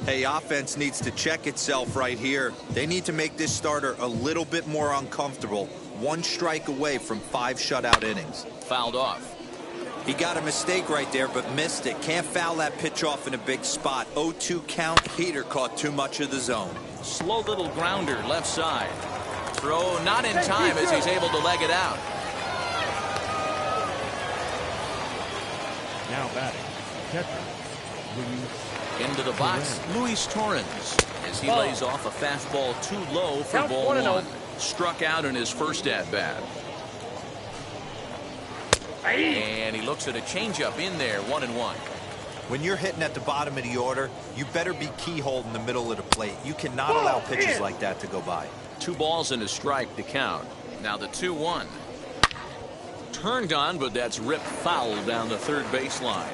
Hey, offense needs to check itself right here. They need to make this starter a little bit more uncomfortable. One strike away from 5 shutout innings. Fouled off. He got a mistake right there, but missed it. Can't foul that pitch off in a big spot. 0-2 count. Heater caught too much of the zone. Slow little grounder left side. Throw not in time as he's able to leg it out. Now batting, catcher, Into the box, Luis Torrens, as he lays off a fastball too low for ball 1. Struck out in his first at-bat. And he looks at a changeup in there, 1-1. When you're hitting at the bottom of the order, you better be keyhole in the middle of the plate. You cannot allow pitches like that to go by. 2 balls and a strike to count. Now the 2-1. Turned on, but that's ripped foul down the third baseline.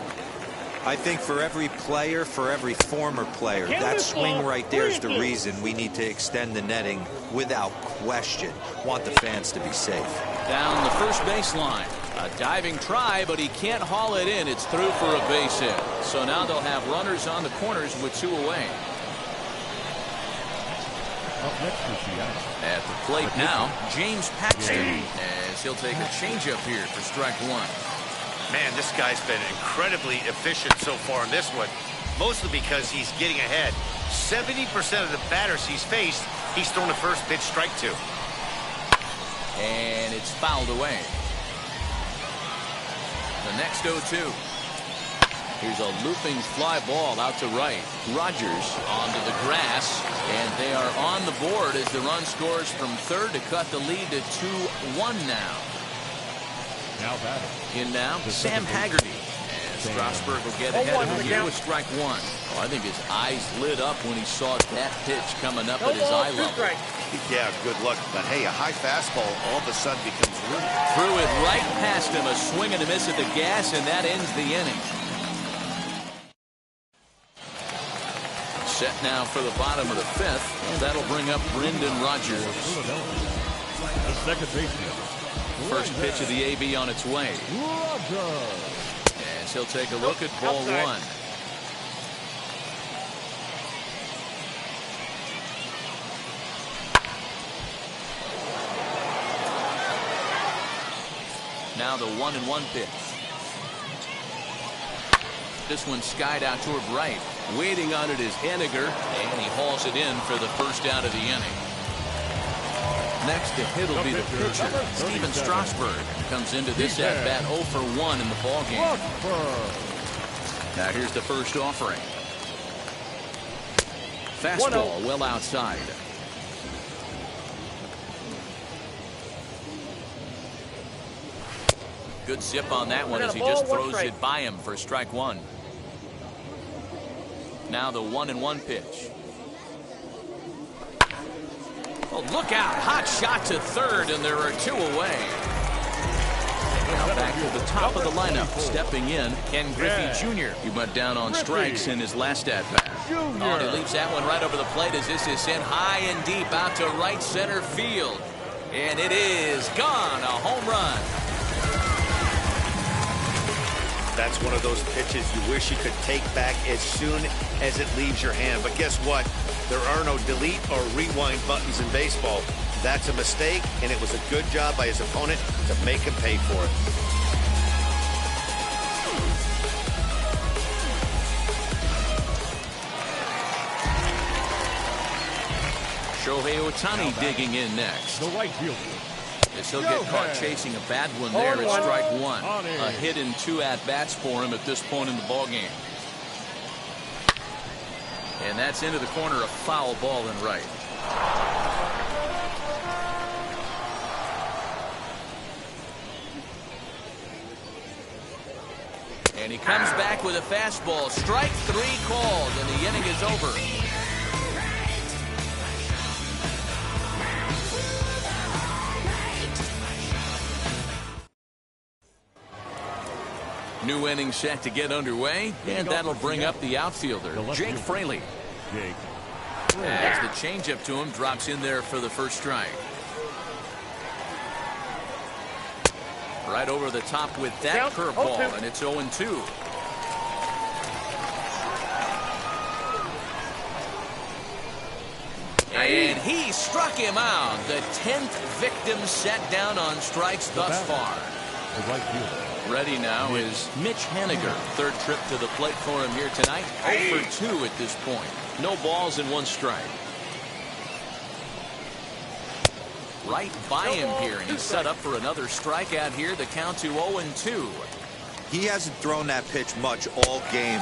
I think for every player, for every former player, that swing right there is the reason we need to extend the netting without question. Want the fans to be safe. Down the first baseline. A diving try, but he can't haul it in. It's through for a base hit. So now they'll have runners on the corners with 2 away. At the plate now, James Paxton, as he'll take a changeup here for strike 1. Man, this guy's been incredibly efficient so far in this one, mostly because he's getting ahead. 70% of the batters he's faced, he's thrown the first pitch strike 2. And it's fouled away. The next 0-2. Here's a looping fly ball out to right. Rogers onto the grass, and they are on the board as the run scores from third to cut the lead to 2-1 now. Now batting. In now, Sam Haggerty. And Strasburg will get ahead of him here with strike 1. Oh, I think his eyes lit up when he saw that pitch coming up at his eye level. Yeah, good luck. But hey, a high fastball all of a sudden becomes rude. Threw it right past him, a swing and a miss at the gas, and that ends the inning. Set now for the bottom of the 5th, and that'll bring up Brendan Rodgers. The second baseman. First pitch of the AB on its way. As he'll take a look at ball 1. Now the 1-1 pitch. This one skied out toward right. Waiting on it is Henniger, and he hauls it in for the first out of the inning. Next to hit will be the pitcher, Steven Strasburg. Comes into this at-bat 0 for 1 in the ballgame. Now here's the first offering. Fastball well outside. Good zip on that one as he just throws it by him for strike 1. Now the 1-1 pitch. Oh, look out. Hot shot to third, and there are 2 away. Now back to the top of the lineup. Stepping in, Ken Griffey Jr. He went down on strikes in his last at-bat. Oh, he leaves that one right over the plate as this is sent high and deep out to right center field. And it is gone. A home run. That's one of those pitches you wish you could take back as soon as it leaves your hand. But guess what? There are no delete or rewind buttons in baseball. That's a mistake, and it was a good job by his opponent to make him pay for it. Shohei Ohtani digging in next. The right fielder. As he'll get caught chasing a bad one there at strike 1. A hit in 2 at-bats for him at this point in the ballgame. And that's into the corner, a foul ball in right. And he comes back with a fastball. Strike 3 called, and the inning is over. New inning set to get underway, and that'll bring up the outfielder, Jake Fraley. As the changeup to him drops in there for the first strike. Right over the top with that curveball, and it's 0-2. And he struck him out. The 10th victim set down on strikes thus far. The right fielder. Ready now is Mitch Haniger. Third trip to the plate for him here tonight. 0 for 2 at this point. No balls and 1 strike. Right by him here, and he's set up for another strikeout here. The count to 0-2. He hasn't thrown that pitch much all game.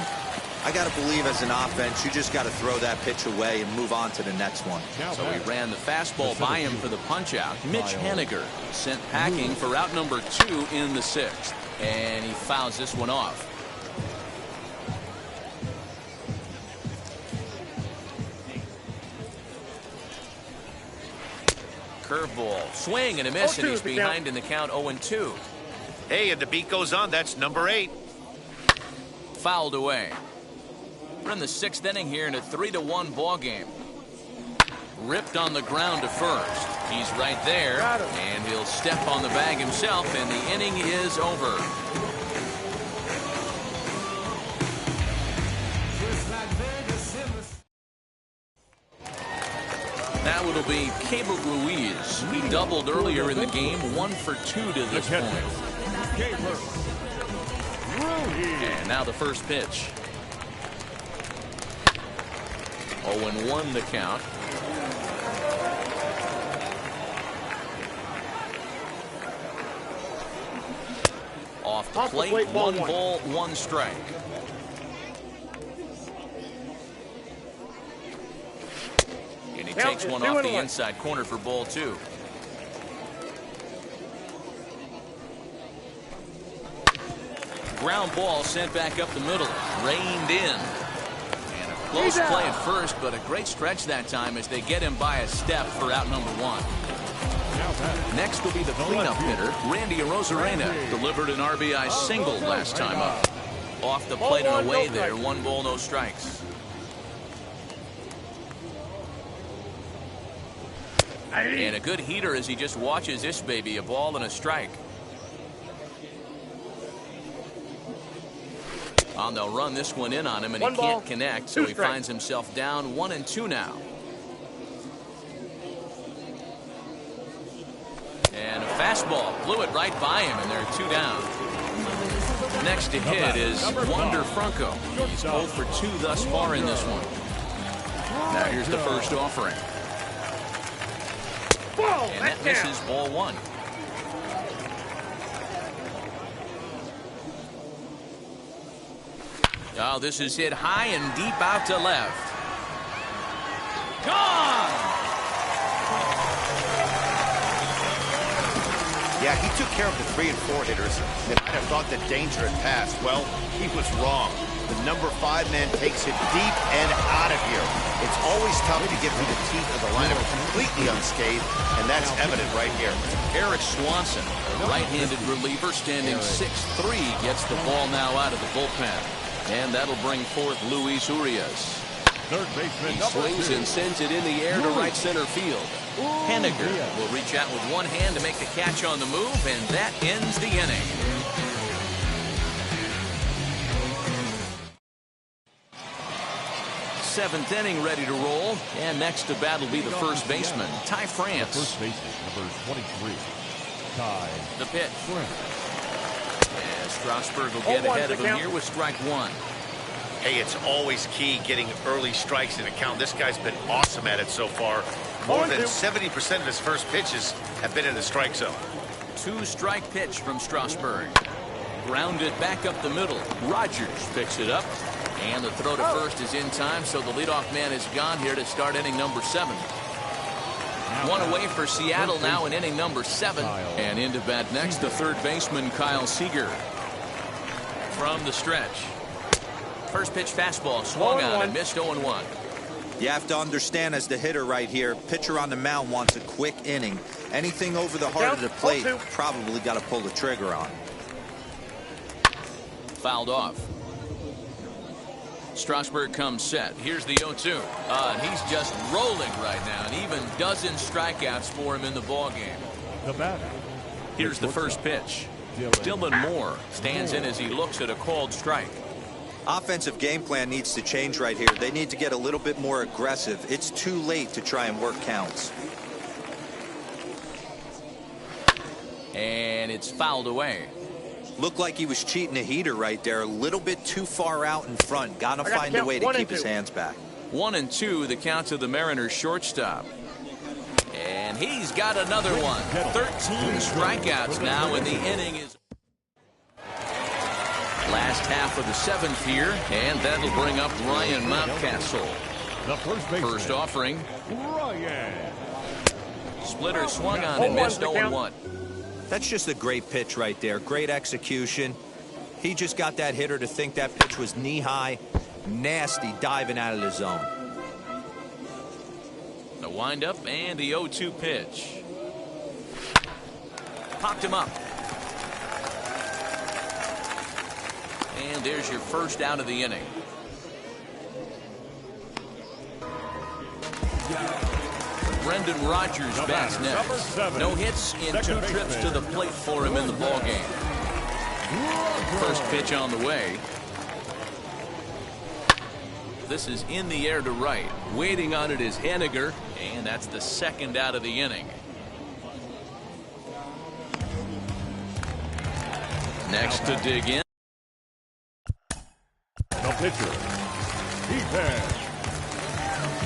I got to believe as an offense, you just got to throw that pitch away and move on to the next one. So he ran the fastball by him for the punch out. Mitch Haniger sent packing for out number 2 in the 6th. And he fouls this one off. Curveball, swing and a miss, and he's behind in the count 0-2. Hey, and the beat goes on. That's number 8. Fouled away. We're in the 6th inning here in a 3-1 ball game. Ripped on the ground to first. He's right there, and he'll step on the bag himself, and the inning is over. Now it'll be Cable Ruiz. He doubled earlier in the game, 1 for 2 to this point. And now the first pitch. 0-1 the count. Off the plate, 1 ball, 1 strike. And he takes one off the inside corner for ball 2. Ground ball sent back up the middle, reined in. And a close play at first, but a great stretch that time as they get him by a step for out number 1. Next will be the cleanup hitter, Randy Arozarena. Delivered an RBI single last time up. Off the plate and away there, 1 ball, no strikes. And a good heater as he just watches this baby, a ball and a strike. And they'll run this one in on him, and he can't connect, so he finds himself down 1-2 now. And a fastball blew it right by him, and they're 2 down. Next to hit is Wander Franco. He's 0 for 2 thus far in this one. Now here's the first offering. And that misses, ball 1. Oh, this is hit high and deep out to left. Gone! Yeah, he took care of the 3 and 4 hitters that might have thought that danger had passed. Well, he was wrong. The number 5 man takes it deep and out of here. It's always tough to get through the teeth of the lineup completely unscathed, and that's evident right here. Eric Swanson, a right-handed reliever standing 6'3", gets the ball now out of the bullpen. And that'll bring forth Luis Urias. Third baseman, He swings and sends it in the air to right center field. Haniger will reach out with one hand to make the catch on the move, and that ends the inning. Seventh inning ready to roll, and next to bat will be the first baseman, Ty France. First baseman, number 23, Ty. The pitch. And Strasburg will get ahead of him here with strike 1. Hey, it's always key getting early strikes in a count. This guy's been awesome at it so far. More than 70% of his first pitches have been in the strike zone. 2-strike pitch from Strasburg. Grounded back up the middle. Rogers picks it up. And the throw to first is in time, so the leadoff man is gone here to start inning number 7. One away for Seattle now in inning number 7. And into bat next, the third baseman, Kyle Seager. From the stretch. First pitch fastball swung on and missed 0-1. You have to understand as the hitter right here, pitcher on the mound wants a quick inning. Anything over the heart of the plate, probably got to pull the trigger on. Fouled off. Strasburg comes set. Here's the 0-2. And he's just rolling right now, and even dozen strikeouts for him in the ballgame. The batter. Here's the first pitch. Dylan Moore stands in as he looks at a called strike. Offensive game plan needs to change right here. They need to get a little bit more aggressive. It's too late to try and work counts. And it's fouled away. Looked like he was cheating a heater right there. A little bit too far out in front. Gotta find a way to keep his hands back. 1-2, the count to the Mariners shortstop. And he's got another one. 13 strikeouts now, and the inning is last half of the 7th here, and that'll bring up Ryan Mountcastle. The First offering. Ryan. Splitter swung on and missed 0-1. That's just a great pitch right there. Great execution. He just got that hitter to think that pitch was knee-high. Nasty diving out of the zone. The windup and the 0-2 pitch. Popped him up. And there's your first out of the inning. Brendan Rodgers bats next. No hits in 2 trips to the plate for him in the ballgame. First pitch on the way. This is in the air to right. Waiting on it is Henniger, and that's the second out of the inning. Next to dig in. The pitcher, Ethan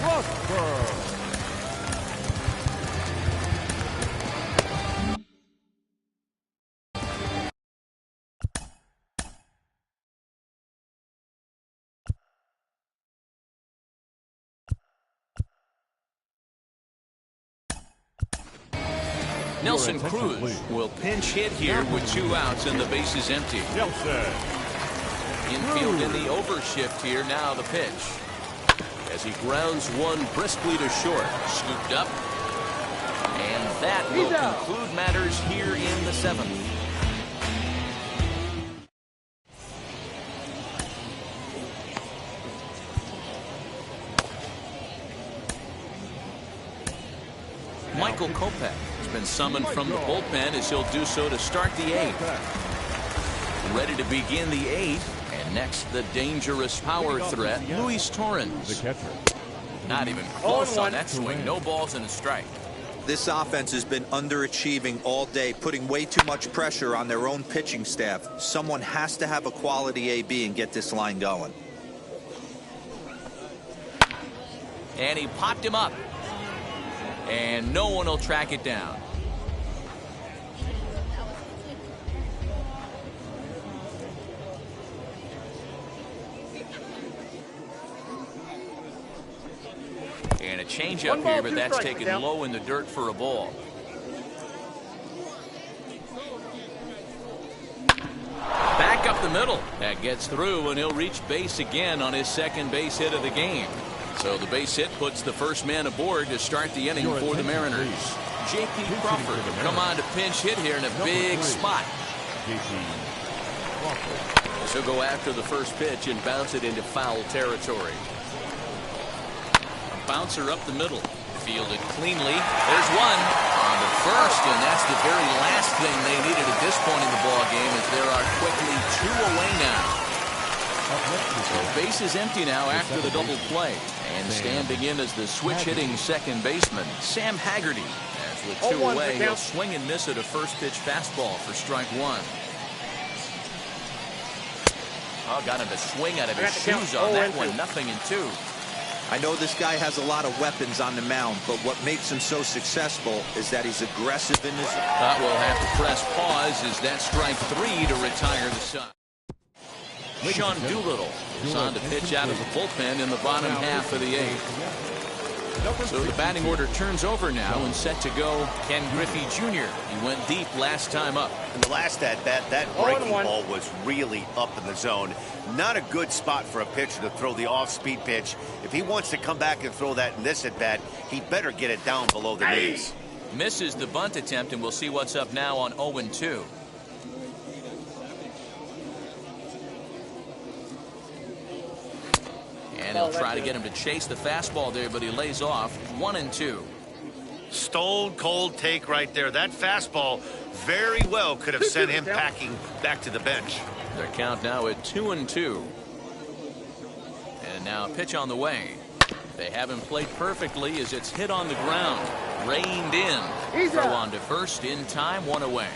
Rosberg. Nelson Cruz will pinch hit here with 2 outs and the base is empty. Infield in the overshift here. Now the pitch. As he grounds one briskly to short. Scooped up. And that will conclude matters here in the 7th. Michael Kopech has been summoned from the bullpen as he'll do so to start the 8th. Ready to begin the 8th. And next, the dangerous power threat, Luis Torrens. Not even close on that swing. No balls and a strike. This offense has been underachieving all day, putting way too much pressure on their own pitching staff. Someone has to have a quality AB and get this line going. And he popped him up. And no one will track it down. And a changeup here, but that's taken low in the dirt for a ball. Back up the middle. That gets through, and he'll reach base again on his second base hit of the game. So the base hit puts the first man aboard to start the inning for the Mariners. J.P. Crawford will come on to pinch hit here in a big spot. So go after the first pitch and bounce it into foul territory. A bouncer up the middle. Fielded cleanly. There's one on the first, and that's the very last thing they needed at this point in the ball game, as there are quickly 2 away now. So base is empty now after the double play. And standing in as the switch-hitting second baseman, Sam Haggerty. As with 2 away, he'll swing and miss at a first-pitch fastball for strike 1. Oh, got him to swing out of his shoes on that one. 0-2. I know this guy has a lot of weapons on the mound, but what makes him so successful is that he's aggressive in his... We'll have to press pause as that strike 3 to retire the side. Sean Doolittle is on to pitch out of the bullpen in the bottom half of the 8th. So the batting order turns over now and set to go Ken Griffey Jr. He went deep last time up. In the last at-bat, that breaking ball was really up in the zone. Not a good spot for a pitcher to throw the off-speed pitch. If he wants to come back and throw that in this at-bat, he better get it down below the knees. Misses the bunt attempt, and we'll see what's up now on 0-2. And he'll try to get him to chase the fastball there, but he lays off. 1-2. Stone cold take right there. That fastball very well could have sent him packing back to the bench. Their count now at 2-2. now a pitch on the way. They haven't played perfectly as it's hit on the ground. Reined in. Throw on to first in time, one away.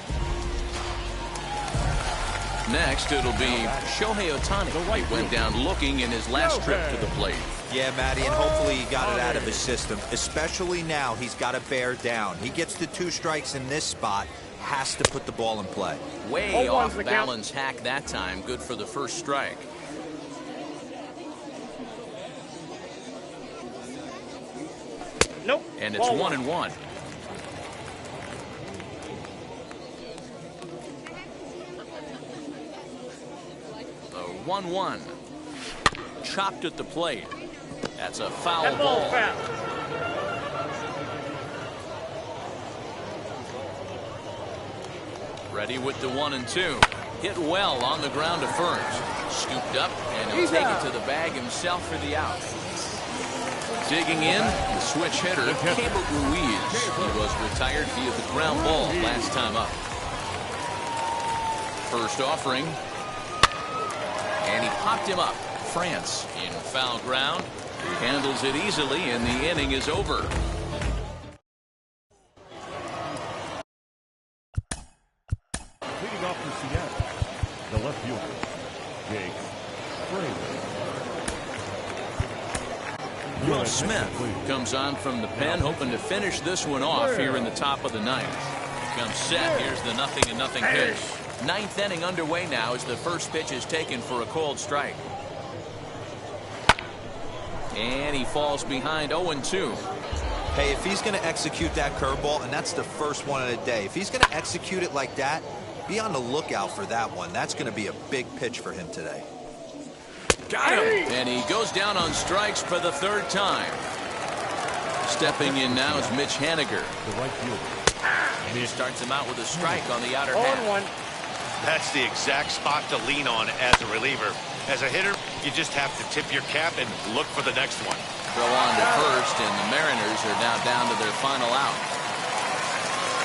Next, it'll be Shohei Ohtani. He went down looking in his last trip to the plate. Yeah, Matty, and hopefully he got it out of his system. Especially now, he's got to bear down. He gets the 2 strikes in this spot, has to put the ball in play. Way off balance hack that time. Good for the first strike. Nope. And it's 1-1. The 1-1. Chopped at the plate. That's a foul That ball ball. foul. Ready with the 1-2. Hit well on the ground to first. Scooped up, and he'll take it to the bag himself for the out. Digging in, the switch hitter, Keibert Ruiz. He was retired via the ground ball last time up. First offering. And he popped him up. France in foul ground. He handles it easily, and the inning is over. Leading off for Seattle, the left fielder, Jake Frazier. Will Smith comes on from the pen, hoping to finish this one off here in the top of the ninth. Comes set. Here's the 0-0 pitch. Ninth inning underway now as the first pitch is taken for a cold strike. And he falls behind 0-2. Hey, if he's going to execute that curveball, and that's the first one of the day, if he's going to execute it like that, be on the lookout for that one. That's going to be a big pitch for him today. Got him. And he goes down on strikes for the third time. Stepping in now is Mitch Haniger. The right fielder. And he starts him out with a strike on the outer half. 0-1. That's the exact spot to lean on as a reliever. As a hitter, you just have to tip your cap and look for the next one. Throw on to first, and the Mariners are now down to their final out.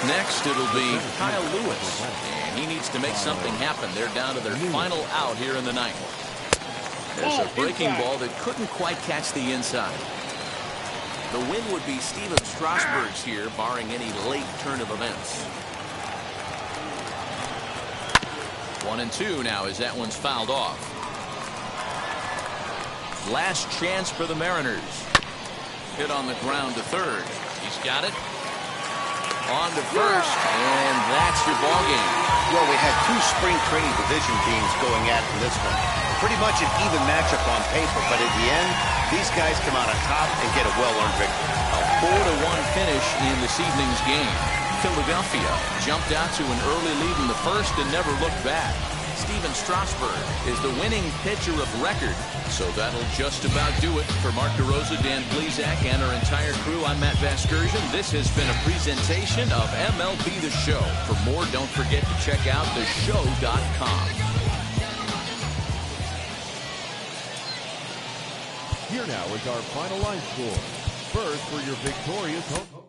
Next, it'll be Kyle Lewis. And he needs to make something happen. They're down to their final out here in the ninth. There's a breaking ball that couldn't quite catch the inside. The win would be Steven Strasburg's here, barring any late turn of events. 1-2 now as that one's fouled off. Last chance for the Mariners. Hit on the ground to third. He's got it. On to first, and that's your ball game. Well, we had 2 spring training division teams going at it in this one. Pretty much an even matchup on paper, but at the end, these guys come out on top and get a well-earned victory. A 4-1 finish in this evening's game. Philadelphia jumped out to an early lead in the first and never looked back. Steven Strasburg is the winning pitcher of record. So that'll just about do it. For Mark DeRosa, Dan Blizak, and our entire crew, I'm Matt Vasgersian. This has been a presentation of MLB The Show. For more, don't forget to check out theshow.com. Here now is our final line score. First for your victorious home.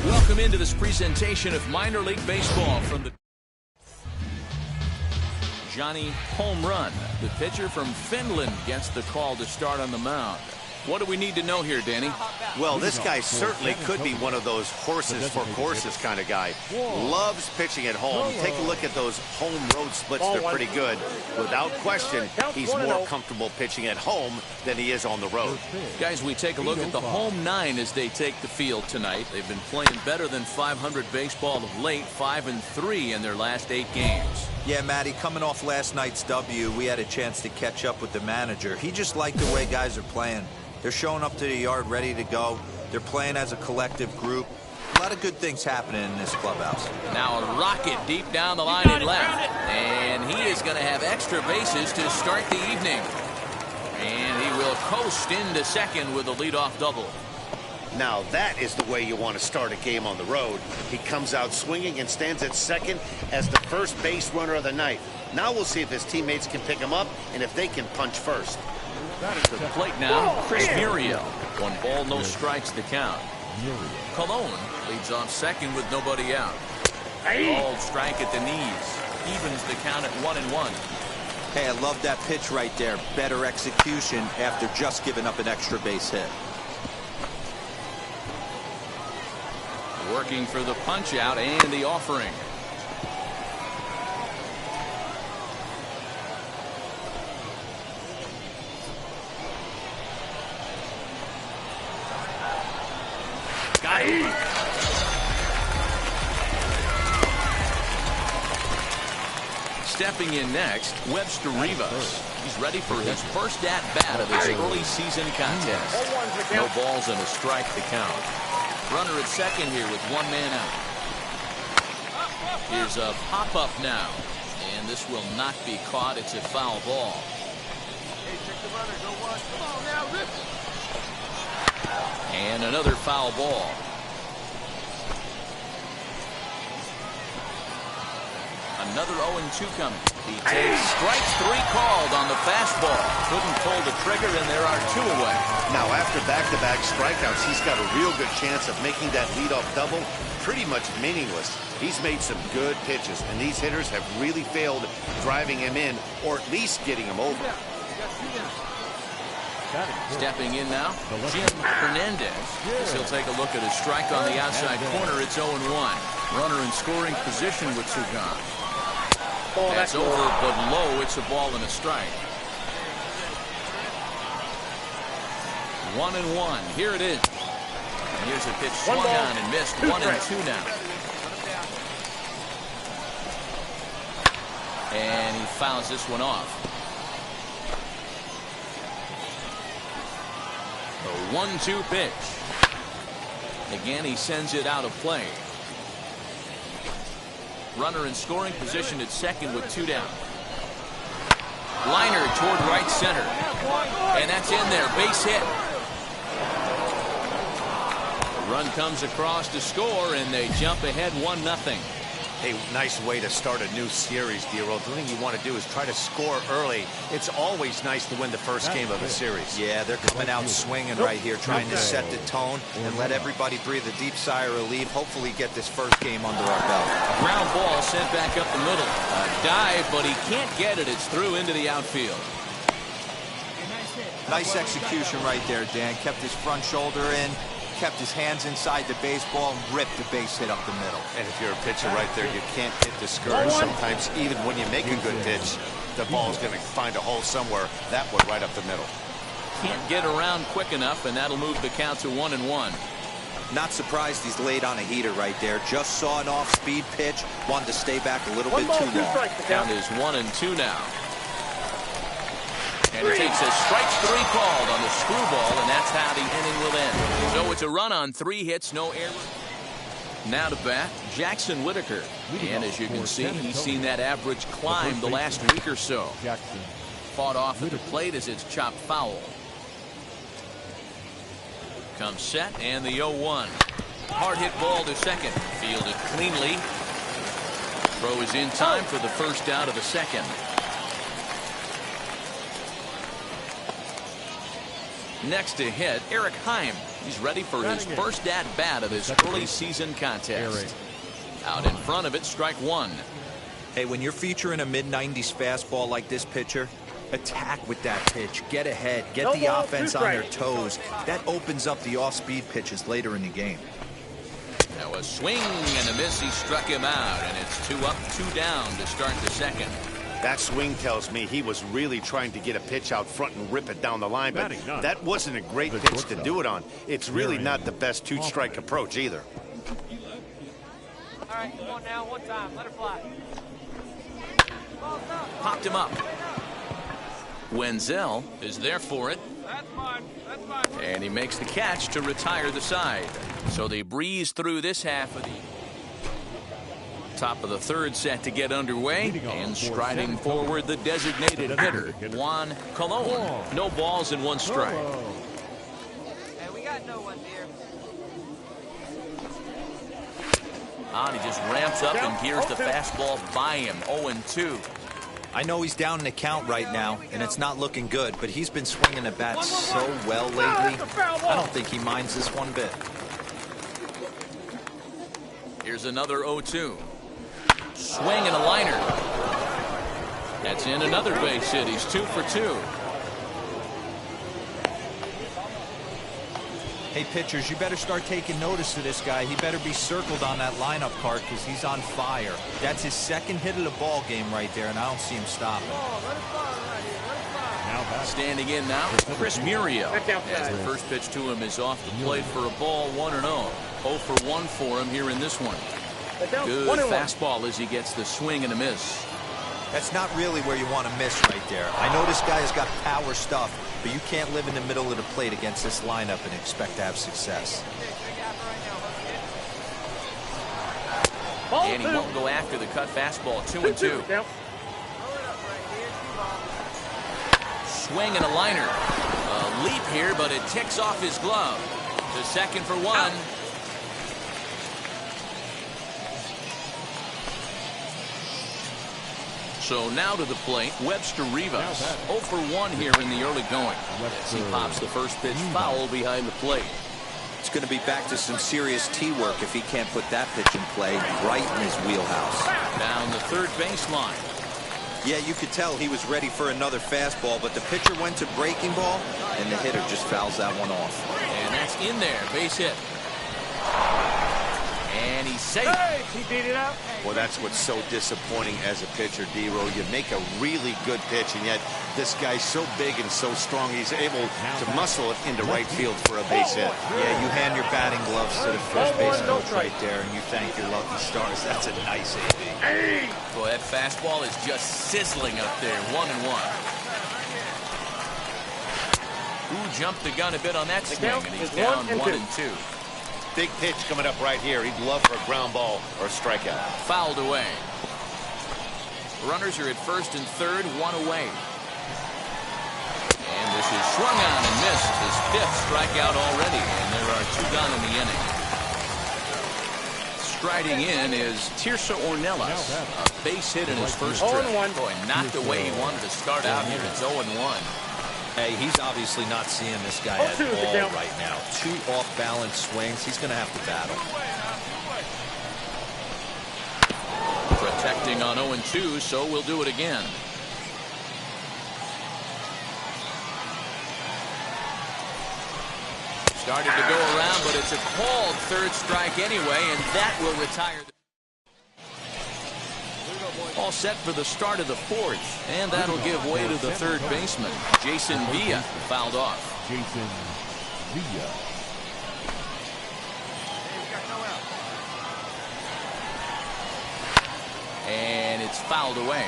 Welcome into this presentation of minor league baseball from the Johnny Home Run. The pitcher from Finland gets the call to start on the mound. What do we need to know here, Danny? Well, this guy certainly could be one of those horses for courses kind of guy. Loves pitching at home. Take a look at those home road splits. They're pretty good. Without question, he's more comfortable pitching at home than he is on the road. Guys, we take a look at the home nine as they take the field tonight. They've been playing better than 500 baseball of late, 5-3 in their last 8 games. Yeah, Matty, coming off last night's W, we had a chance to catch up with the manager. He just liked the way guys are playing. They're showing up to the yard ready to go. They're playing as a collective group. Let lot of good things happening in this clubhouse. Now a rocket deep down the line and left. And he is going to have extra bases to start the evening. And he will coast into second with a leadoff double. Now that is the way you want to start a game on the road. He comes out swinging and stands at second as the first base runner of the night. Now we'll see if his teammates can pick him up and if they can punch first. To the plate now, Chris Muriel. 1 ball, no strikes the count. Colon leads off second with nobody out. Ball strike at the knees. Evens the count at 1-1. Hey, I love that pitch right there. Better execution after just giving up an extra base hit. Working for the punch out and the offering. Got it. Stepping in next, Webster Rivas. He's ready for his first at-bat of this early season contest. No balls and a strike to count. Runner at second here with 1 man out. Here's a pop-up now. And this will not be caught. It's a foul ball. And another foul ball. Another 0-2 coming. He takes strike 3 called on the fastball. Couldn't pull the trigger, and there are 2 away. Now, after back-to-back strikeouts, he's got a real good chance of making that leadoff double pretty much meaningless. He's made some good pitches, and these hitters have really failed driving him in or at least getting him over. Stepping in now, Jim Hernandez. He'll take a look at his strike on the outside corner. It's 0-1. Runner in scoring position with 2 gone. That's over, but low. It's a ball and a strike. 1-1. Here it is. And here's a pitch swung on and missed. 1-2 now. And he fouls this one off. A 1-2 pitch. Again, he sends it out of play. Runner in scoring position at second with 2 down. Liner toward right center. And that's in there. Base hit. The run comes across to score, and they jump ahead 1-0. Hey, nice way to start a new series, D-Roll. The thing you want to do is try to score early. It's always nice to win the first game of a series. Yeah, they're coming out swinging right here, trying to set the tone and let everybody breathe a deep sigh of relief. Hopefully get this first game under our belt. Ground ball sent back up the middle. A dive, but he can't get it. It's through into the outfield. Nice execution right there, Dan. Kept his front shoulder in, kept his hands inside the baseball, and ripped the base hit up the middle. And if you're a pitcher right there, you can't get discouraged. Sometimes even when you make a good pitch, the ball's going to find a hole somewhere. That one right up the middle. Can't get around quick enough, and that'll move the count to 1-1. Not surprised he's laid on a heater right there. Just saw an off-speed pitch, wanted to stay back a little bit too long. Count is 1-2 now. And he takes a strike 3 called on the screwball, and that's how the inning will end. So it's a run on 3 hits, no error. Now to bat, Jackson Whitaker. And as you can see, he's seen that average climb the last week or so. Fought off at the plate as it's chopped foul. Comes set, and the 0-1. Hard hit ball to second. Fielded cleanly. Throw is in time for the first out of the second. Next to hit, Eric Heim. He's ready for his first at-bat of this early season contest. Out in front of it, strike 1. Hey, when you're featuring a mid-90s fastball like this pitcher, attack with that pitch. Get ahead. Get the offense on their toes. That opens up the off-speed pitches later in the game. Now a swing and a miss. He struck him out, and it's 2 up, 2 down to start the second. That swing tells me he was really trying to get a pitch out front and rip it down the line, but that wasn't a great pitch to do it on. It's really not the best 2-strike approach either. All right, come on now, one time, let her fly. Popped him up. Wenzel is there for it. And he makes the catch to retire the side. So they breeze through this half of the top of the third set to get underway. And striding forward, the designated hitter, Juan Colon. No balls and one strike. Hey, we got no one here. He just ramps up and hears the fastball by him. 0-2. I know he's down in the count right now, and it's not looking good, but he's been swinging the bat so well lately. I don't think he minds this one bit. Here's another 0-2. Swing and a liner. That's in another base hit. He's 2 for 2. Hey, pitchers, you better start taking notice of this guy. He better be circled on that lineup card because he's on fire. That's his second hit of the ball game right there, and I don't see him stopping. Standing in now, Chris Murillo. As the first pitch to him is off the plate for a ball, 1-0. 0 for 1 for him here in this one. Good fastball as he gets the swing and a miss. That's not really where you want to miss right there. I know this guy has got power stuff, but you can't live in the middle of the plate against this lineup and expect to have success. And he won't go after the cut fastball. 2-2. Swing and a liner. A leap here, but it ticks off his glove. To second for 1. So now to the plate, Webster Rivas. 0 for 1 here in the early going. As he pops the first pitch foul behind the plate. It's going to be back to some serious tee work if he can't put that pitch in play right in his wheelhouse. Down the third baseline. Yeah, you could tell he was ready for another fastball, but the pitcher went to breaking ball, and the hitter just fouls that one off. And that's in there, base hit. And he's safe. Hey, he beat it up. Well, that's what's so disappointing as a pitcher, D-Row. You make a really good pitch, and yet this guy's so big and so strong, he's able to muscle it into right field for a base hit. Yeah, you hand your batting gloves to the first base coach right there, and you thank your lucky stars. That's a nice AB. Boy, that fastball is just sizzling up there. 1-1. Who jumped the gun a bit on that swing, and he's down 1-2. Big pitch coming up right here. He'd love for a ground ball or a strikeout. Fouled away. Runners are at first and third, 1 away. And this is swung on and missed. His 5th strikeout already, and there are 2 gone in the inning. Striding in is Tirso Ornelas. A base hit in his first trip. Boy, not the way he wanted to start out here. It's 0-1. Hey, he's obviously not seeing this guy at all right now. 2 off-balance swings. He's going to have to battle. Protecting on 0-2, so we'll do it again. Started to go around, but it's a called third strike anyway, and that will retire. All set for the start of the 4th, and that'll give way to the third baseman, Jason Villa, fouled off. Jason Villa. And it's fouled away.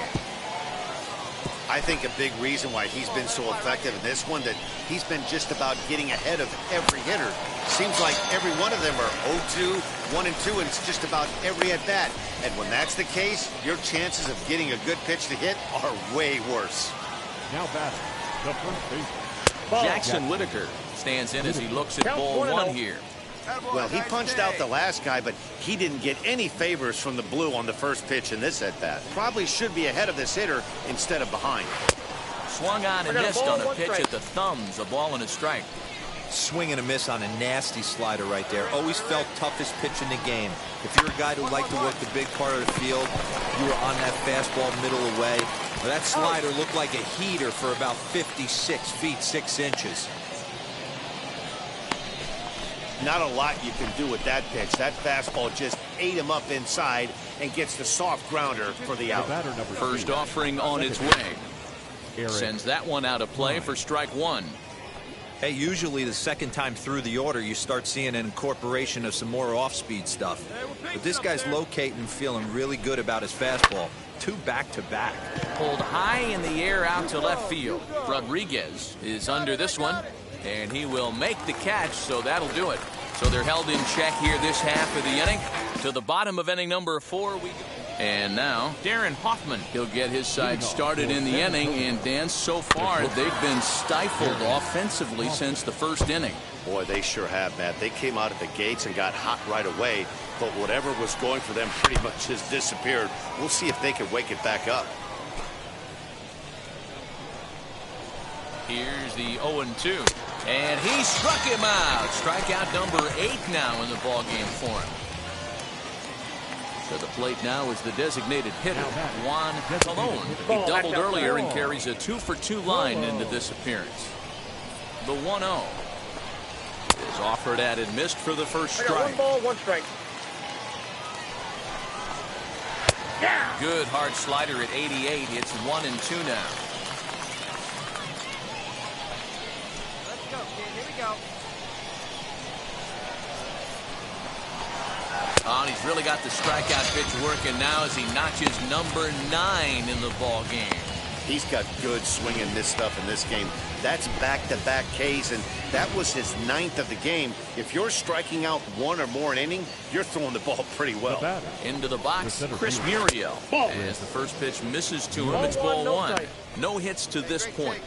I think a big reason why he's been so effective in this one, that he's been just about getting ahead of every hitter. Seems like every one of them are 0-2, 1-2, and it's just about every at-bat. And when that's the case, your chances of getting a good pitch to hit are way worse. Now batting, the first baseman. Jackson Whitaker stands in as he looks at ball 1 here. Well, he punched out the last guy, but he didn't get any favors from the blue on the first pitch in this at-bat. Probably should be ahead of this hitter instead of behind. Swung on and missed on a pitch at the thumbs. A ball and a strike. Swing and a miss on a nasty slider right there. Always felt toughest pitch in the game. If you're a guy who liked to work the big part of the field, you were on that fastball middle away. Well, that slider looked like a heater for about 56 feet 6 inches. Not a lot you can do with that pitch. That fastball just ate him up inside and gets the soft grounder for the out. First offering on its way. Sends that one out of play for strike 1. Hey, usually the second time through the order, you start seeing an incorporation of some more off-speed stuff. But this guy's locating, feeling really good about his fastball. 2 back-to-back. Pulled high in the air out to left field. Rodriguez is under this one, and he will make the catch, so that'll do it. So they're held in check here this half of the inning. To the bottom of inning number 4 we go. And now Darren Hoffman, he'll get his side started in the inning. And Dan, so far they've been stifled offensively since the first inning. Boy, they sure have, Matt. They came out of the gates and got hot right away, but whatever was going for them pretty much has disappeared. We'll see if they can wake it back up. Here's the 0-2, and he struck him out. Strikeout number 8 now in the ballgame for him. To the plate now is the designated hitter, Juan Colon. He doubled earlier and carries a 2-for-2 line into this appearance. The 1-0 is offered at and missed for the first strike. 1 ball, 1 strike. Good hard slider at 88. It's 1-2 now. Let's go, kid. Here we go. Oh, and he's really got the strikeout pitch working now as he notches number 9 in the ball game. He's got good swing and miss stuff in this game. That's back-to-back Ks, and that was his 9th of the game. If you're striking out 1 or more an inning, you're throwing the ball pretty well. Into the box, Chris Muriel. As the first pitch misses to him, it's ball 1. No hits to this point.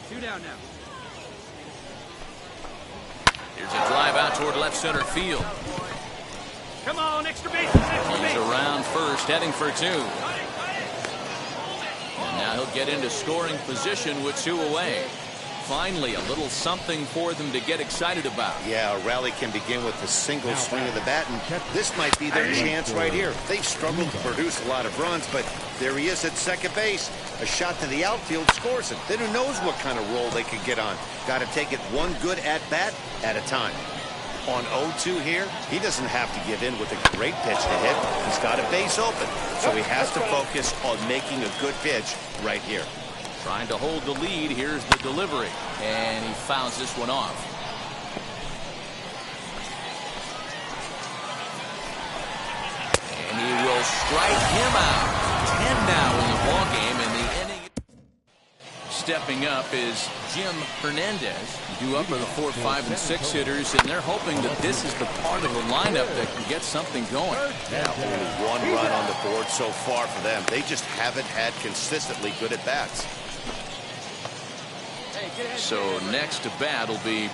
2 down now. Here's a drive out toward left center field. Come on, extra base, extra He's base. around first, heading for 2. And now he'll get into scoring position with 2 away. Finally, a little something for them to get excited about. Yeah, a rally can begin with a single swing of the bat, and this might be their chance right here. They've struggled to produce a lot of runs, but there he is at second base. A shot to the outfield scores it. Then who knows what kind of roll they could get on. Got to take it one good at-bat at a time. On 0-2 here, he doesn't have to give in with a great pitch to hit. He's got a base open, so he has to focus on making a good pitch right here. Trying to hold the lead. Here's the delivery, and he fouls this one off. And he will strike him out. 10 now in the ball game, and the inning. Stepping up is Jim Hernandez. Due up are the 4, 5, and 6 hitters, and they're hoping that this is the part of the lineup that can get something going. Yeah, only 1 run on the board so far for them. They just haven't had consistently good at bats. So next to bat will be